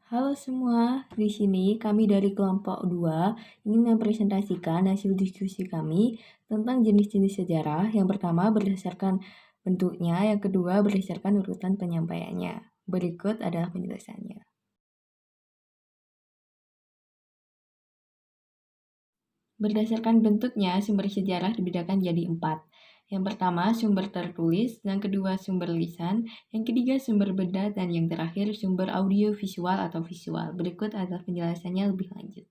Halo semua, di sini kami dari kelompok 2 ingin mempresentasikan hasil diskusi kami tentang jenis-jenis sejarah. Yang pertama berdasarkan bentuknya, yang kedua berdasarkan urutan penyampaiannya. Berikut adalah penjelasannya. Berdasarkan bentuknya, sumber sejarah dibedakan jadi 4. Yang pertama, sumber tertulis, yang kedua, sumber lisan, yang ketiga, sumber benda, dan yang terakhir, sumber audio visual atau visual. Berikut adalah penjelasannya lebih lanjut.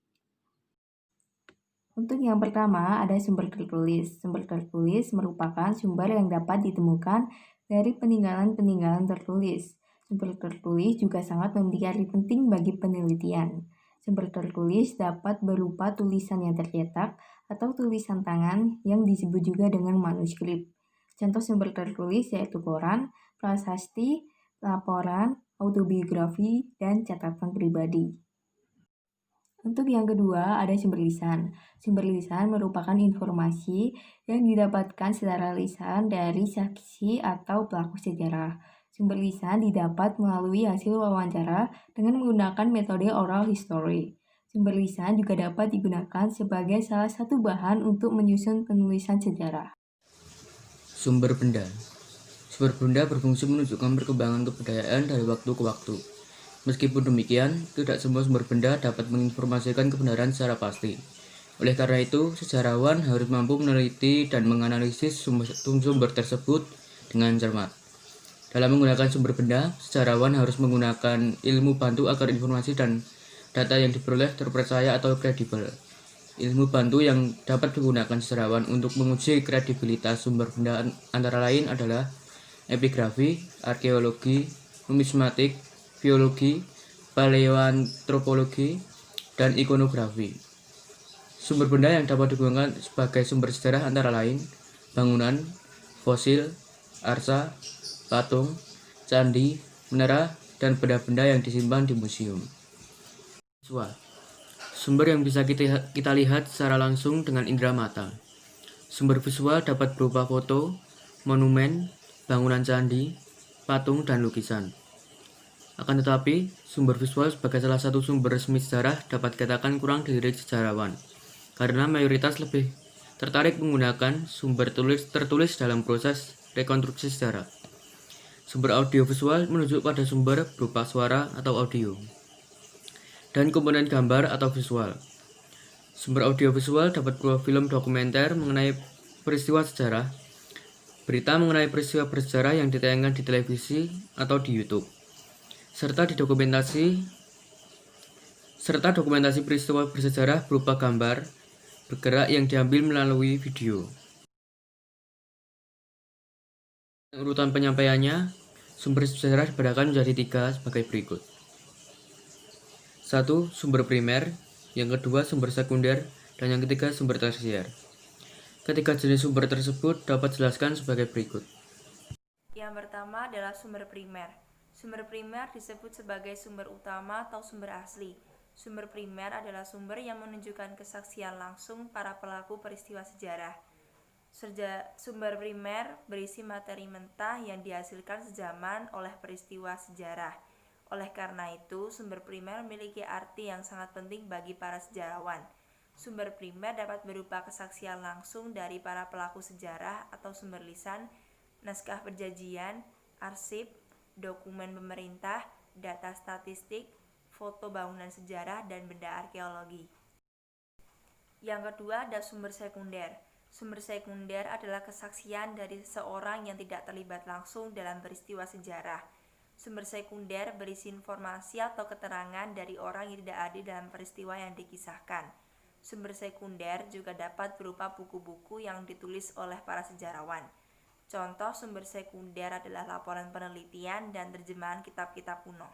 Untuk yang pertama, ada sumber tertulis. Sumber tertulis merupakan sumber yang dapat ditemukan dari peninggalan-peninggalan tertulis. Sumber tertulis juga sangat memiliki arti penting bagi penelitian. Sumber tertulis dapat berupa tulisan yang tercetak atau tulisan tangan yang disebut juga dengan manuskrip. Contoh sumber tertulis yaitu koran, prasasti, laporan, autobiografi, dan catatan pribadi. Untuk yang kedua, ada sumber lisan. Sumber lisan merupakan informasi yang didapatkan secara lisan dari saksi atau pelaku sejarah. Sumber lisan didapat melalui hasil wawancara dengan menggunakan metode oral history. Sumber lisan juga dapat digunakan sebagai salah satu bahan untuk menyusun penulisan sejarah. Sumber benda. Sumber benda berfungsi menunjukkan perkembangan kebudayaan dari waktu ke waktu. Meskipun demikian, tidak semua sumber benda dapat menginformasikan kebenaran secara pasti. Oleh karena itu, sejarawan harus mampu meneliti dan menganalisis sumber tersebut dengan cermat. Dalam menggunakan sumber benda, sejarawan harus menggunakan ilmu bantu agar informasi dan data yang diperoleh terpercaya atau kredibel. Ilmu bantu yang dapat digunakan sejarawan untuk menguji kredibilitas sumber benda antara lain adalah epigrafi, arkeologi, numismatik, biologi, paleoantropologi, dan ikonografi. Sumber benda yang dapat digunakan sebagai sumber sejarah antara lain bangunan, fosil, arsa, patung, candi, menara, dan benda-benda yang disimpan di museum. Visual. Sumber yang bisa kita lihat secara langsung dengan indera mata. Sumber visual dapat berupa foto, monumen, bangunan candi, patung, dan lukisan. Akan tetapi, sumber visual sebagai salah satu sumber resmi sejarah dapat dikatakan kurang dilirik sejarawan, karena mayoritas lebih tertarik menggunakan sumber tertulis dalam proses rekonstruksi sejarah. Sumber audiovisual menunjuk pada sumber berupa suara atau audio, dan komponen gambar atau visual. Sumber audiovisual dapat berupa film dokumenter mengenai peristiwa sejarah, berita mengenai peristiwa bersejarah yang ditayangkan di televisi atau di YouTube, serta dokumentasi peristiwa bersejarah berupa gambar bergerak yang diambil melalui video. Urutan penyampaiannya, sumber sejarah dibedakan menjadi 3 sebagai berikut. 1. Sumber primer, yang kedua sumber sekunder, dan yang ketiga sumber tersier. Ketiga jenis sumber tersebut dapat dijelaskan sebagai berikut. Yang pertama adalah sumber primer. Sumber primer disebut sebagai sumber utama atau sumber asli. Sumber primer adalah sumber yang menunjukkan kesaksian langsung para pelaku peristiwa sejarah. Sumber primer berisi materi mentah yang dihasilkan sejaman oleh peristiwa sejarah. Oleh karena itu, sumber primer memiliki arti yang sangat penting bagi para sejarawan. Sumber primer dapat berupa kesaksian langsung dari para pelaku sejarah atau sumber lisan, naskah perjanjian, arsip, dokumen pemerintah, data statistik, foto bangunan sejarah, dan benda arkeologi. Yang kedua ada sumber sekunder. Sumber sekunder adalah kesaksian dari seseorang yang tidak terlibat langsung dalam peristiwa sejarah. Sumber sekunder berisi informasi atau keterangan dari orang yang tidak ada dalam peristiwa yang dikisahkan. Sumber sekunder juga dapat berupa buku-buku yang ditulis oleh para sejarawan. Contoh sumber sekunder adalah laporan penelitian dan terjemahan kitab-kitab kuno.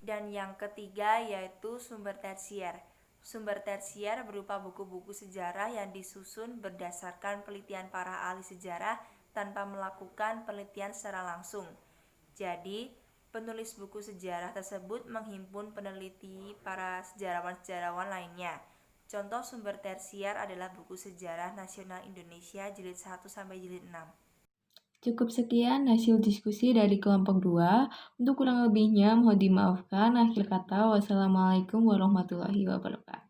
Dan yang ketiga yaitu sumber tersier. Sumber tersier berupa buku-buku sejarah yang disusun berdasarkan penelitian para ahli sejarah tanpa melakukan penelitian secara langsung. Jadi, penulis buku sejarah tersebut menghimpun peneliti para sejarawan-sejarawan lainnya. Contoh sumber tersier adalah buku Sejarah Nasional Indonesia jilid 1 sampai jilid 6. Cukup sekian hasil diskusi dari kelompok 2. Untuk kurang lebihnya mohon dimaafkan. Akhir kata, wassalamualaikum warahmatullahi wabarakatuh.